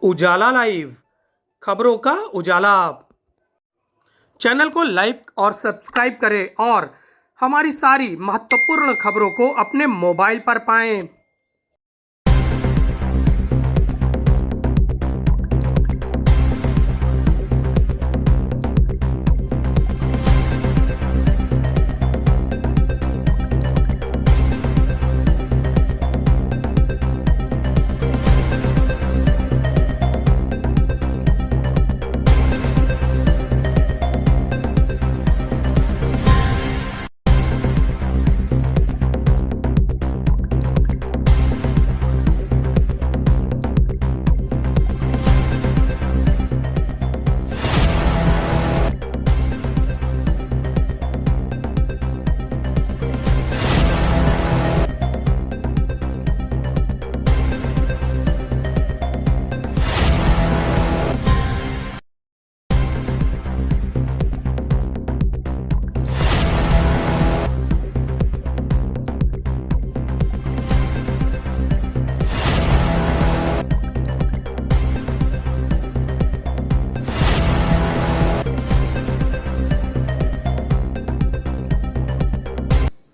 उजाला live, खबरों का उजाला। Channel को लाइक और सब्सक्राइब करें और हमारी सारी महत्वपूर्ण खबरों को अपने मोबाइल पर पाएं।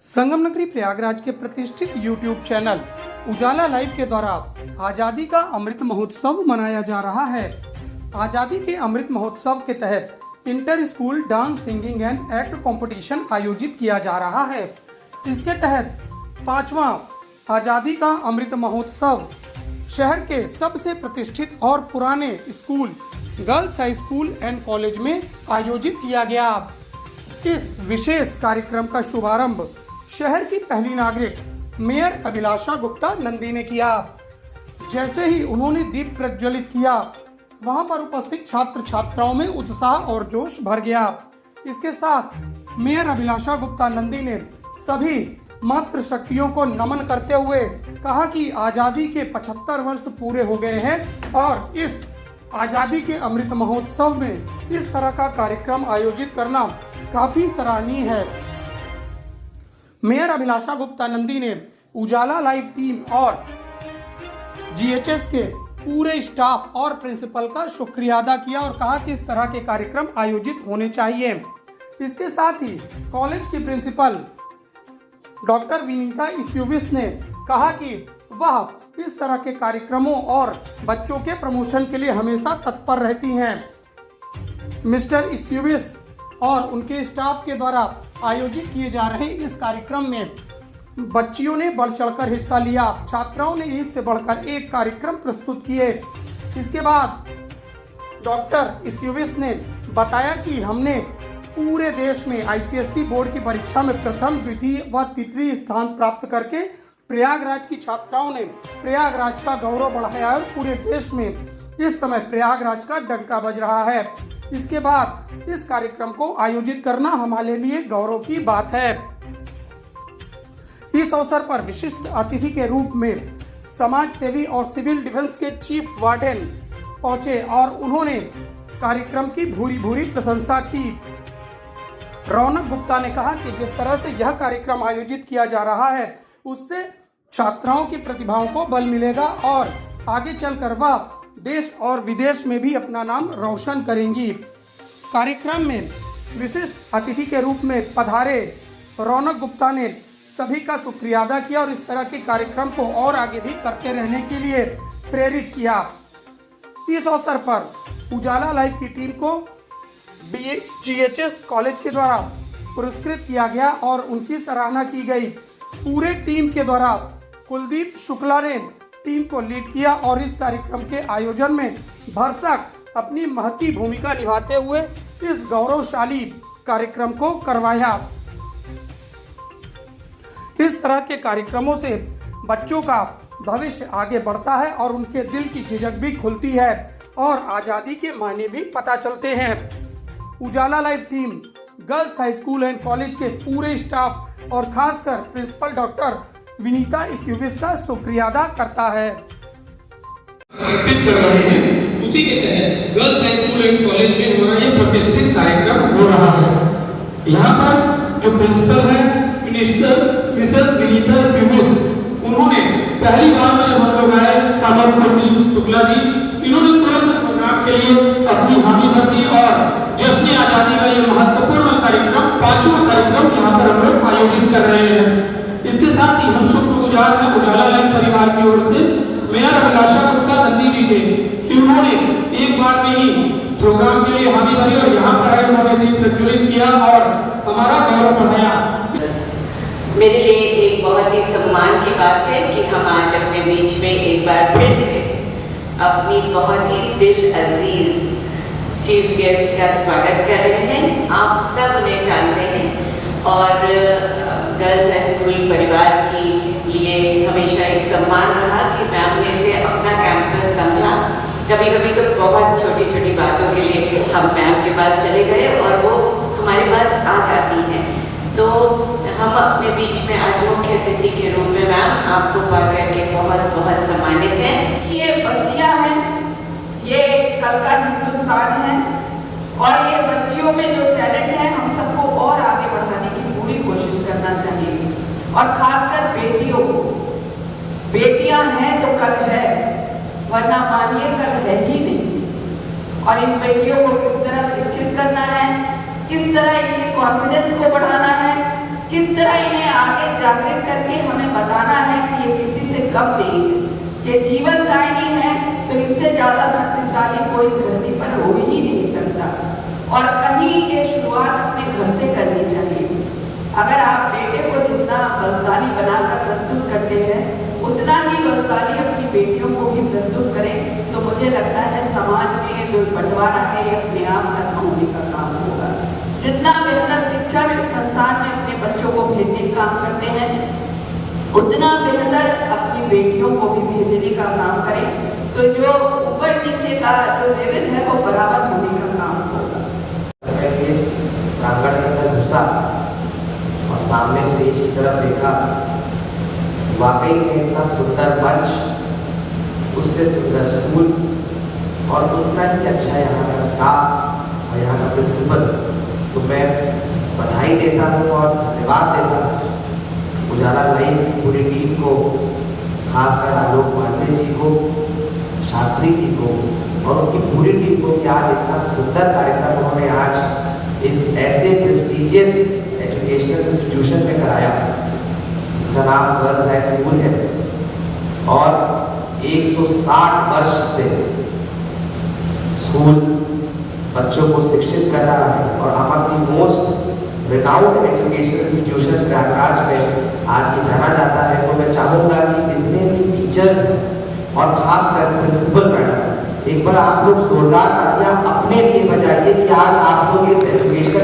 संगम नगरी प्रयागराज के प्रतिष्ठित YouTube चैनल उजाला लाइव के द्वारा आजादी का अमृत महोत्सव मनाया जा रहा है। आजादी के अमृत महोत्सव के तहत inter school dance, singing and act competition आयोजित किया जा रहा है। इसके तहत 5वां आजादी का अमृत महोत्सव शहर के सबसे प्रतिष्ठित और पुराने school girls high school and college में आयोजित किया गया। इस विशेष कार्यक्रम का शुभारंभ शहर की पहली नागरिक मेयर अभिलाषा गुप्ता नंदी ने किया। जैसे ही उन्होंने दीप प्रज्वलित किया, वहां पर उपस्थित छात्र छात्राओं में उत्साह और जोश भर गया। इसके साथ मेयर अभिलाषा गुप्ता नंदी ने सभी मातृशक्तियों को नमन करते हुए कहा कि आजादी के 75 वर्ष पूरे हो गए हैं और इस आजादी के अमृत महोत्सव में इस तरह का कार्यक्रम आयोजित करना काफी सराहनीय है। मेयर अभिलाषा गुप्ता नंदी ने उजाला लाइव टीम और जीएचएस के पूरे स्टाफ और प्रिंसिपल का शुक्रिया अदा किया और कहा कि इस तरह के कार्यक्रम आयोजित होने चाहिए। इसके साथ ही कॉलेज की प्रिंसिपल डॉक्टर विनीता इस्यूविस ने कहा कि वह इस तरह के कार्यक्रमों और बच्चों के प्रमोशन के लिए हमेशा तत्पर रहती हैं। मिस्टर इस्यूविस और उनके स्टाफ के द्वारा आयोजित किए जा रहे इस कार्यक्रम में बच्चियों ने बढ़ चढ़कर हिस्सा लिया। छात्राओं ने एक से बढ़कर एक कार्यक्रम प्रस्तुत किए। इसके बाद डॉक्टर इस्यूविस ने बताया कि हमने पूरे देश में आईसीएसई बोर्ड की परीक्षा में प्रथम, द्वितीय व तृतीय स्थान प्राप्त करके प्रयागराज की छात्राओं ने प्रयागराज का गौरव बढ़ाया है। पूरे देश में इस समय प्रयागराज का डंका बज रहा है। इसके बाद इस कार्यक्रम को आयोजित करना हमारे लिए गौरव की बात है। इस अवसर पर विशिष्ट अतिथि के रूप में समाज सेवी और सिविल डिफेंस के चीफ वार्डन पहुंचे और उन्होंने कार्यक्रम की भूरी भूरी प्रशंसा की। रौनक गुप्ता ने कहा कि जिस तरह से यह कार्यक्रम आयोजित किया जा रहा है, उससे छात्राओं की प्रतिभाओं को बल मिलेगा और आगे चलकर वह देश और विदेश में भी अपना नाम रोशन करेंगी। कार्यक्रम में विशिष्ट अतिथि के रूप में पधारे रौनक गुप्ता ने सभी का शुक्रिया अदा किया और इस तरह के कार्यक्रम को और आगे भी करते रहने के लिए प्रेरित किया। इस अवसर पर उजाला लाइव की टीम को जीएचएस कॉलेज के द्वारा पुरस्कृत किया गया और उनकी सराहना की गई। पूरे टीम के द्वारा कुलदीप शुक्ला ने टीम को लीड किया और इस कार्यक्रम के आयोजन में भरसक अपनी महती भूमिका निभाते हुए इस गौरवशाली कार्यक्रम को करवाया। इस तरह के कार्यक्रमों से बच्चों का भविष्य आगे बढ़ता है और उनके दिल की झिझक भी खुलती है और आजादी के मायने भी पता चलते हैं। Ujala live team girls high school and college के पूरे स्टाफ और खासकर प्रिंसिपल डॉक्टर विनीता इस्यूविस का शुक्रिया अदा करता है। उसी के तहत girls high school and college में हमारा ये प्रतिष्ठित कार्यक्रम हो रहा है। यहाँ पर जो प्रिंसिपल है मिनिस्टर मिसेस विनीता इस्यूविस, उन्होंने पहली बार जब हम लोग आए कामत शुक्ला जी, इन्होंने कार्यक्रम यहाँ पर हम लोग आयोजित कर रहे हैं। इसके साथ ही हम शुक्रगुजार हैं उजाला लाइव परिवार की ओर से मेयर अभिलाषा गुप्ता नंदी जी के, कि उन्होंने एक बार में ही प्रोग्राम के लिए हामी भरी और यहाँ पर आए उन्होंने दीप प्रज्वलित किया और हमारा गौरव बढ़ाया। मेरे लिए एक बहुत ही सम्मान की बात है कि हम आज अपने बीच में एक बार फिर से अपनी बहुत ही दिल अजीज चीफ गेस्ट का स्वागत कर रहे हैं। आप सब उन्हें जानते हैं और गर्ल्स हाई स्कूल परिवार के लिए हमेशा एक सम्मान रहा कि मैम ने इसे अपना कैंपस समझा। कभी कभी तो बहुत छोटी छोटी बातों के लिए हम मैम के पास चले गए और वो हमारे पास आ जाती हैं। तो हम अपने बीच में आज मुख्य अतिथि के रूप में मैम आपको पा करके बहुत बहुत सम्मानित हैं। ये बच्चियां हैं, ये कल का हिंदुस्तान है और ये बच्चियों में जो टैलेंट है हम सबको और आगे बढ़ाने की पूरी कोशिश करना चाहिए और खासकर बेटियों को। बेटियां हैं तो कल है, वरना मानिए कल है ही नहीं। और इन बेटियों को किस तरह शिक्षित करना है, किस तरह इनके कॉन्फिडेंस को बढ़ाना है, किस तरह इन्हें आगे जागृत करके हमें बताना है कि ये किसी से कम नहीं है, ये जीवन दायिनी है, तो इनसे ज्यादा शक्तिशाली कोई धरती पर हो ही नहीं सकता। और कहीं ये शुरुआत अपने घर से करनी चाहिए। अगर आप बेटे को जितना बलशाली बनाकर प्रस्तुत करते हैं उतना ही बलशाली अपनी बेटियों को भी प्रस्तुत करें, तो मुझे लगता है समाज में ये जो बंटवारा है ये अपने आप खत्म होने का काम होगा। जितना बेहतर शिक्षण संस्थान में अपने बच्चों को भेजने का काम करते हैं उतना बेहतर अपनी बेटियों को भी भेजने का काम करें, तो जो ऊपर नीचे का जो लेवल है वो बराबर होने का काम होगा। इस प्रांगण के अंदर घुसा और सामने स्टेज की तरफ देखा, वाकई में इतना सुंदर मंच, उससे सुंदर स्कूल और उतना ही अच्छा यहाँ का स्टाफ और यहाँ का प्रिंसिपल। तो मैं बधाई देता हूँ और धन्यवाद देता हूँ उजाला लाइव की पूरी टीम को, खासकर आलोक पांडे जी को, शास्त्री जी को और उनकी पूरी टीम को कि आज इतना सुंदर कार्यक्रम उन्होंने आज इस ऐसे प्रेस्टिजियस एजुकेशनल इंस्टीट्यूशन में कराया। इसका नाम गर्ल्स हाई स्कूल है और 160 वर्ष से स्कूल बच्चों को शिक्षित कर रहा है और among the most renowned educational institution Prayagraj में आज ये जाना जाता है। तो मैं चाहूँगा कि जितने भी टीचर्स हैं और खासकर प्रिंसिपल मैडम, एक बार आप लोग जोरदार तालियां अपने लिए बजाइए कि आज आप लोग इस एजुकेशन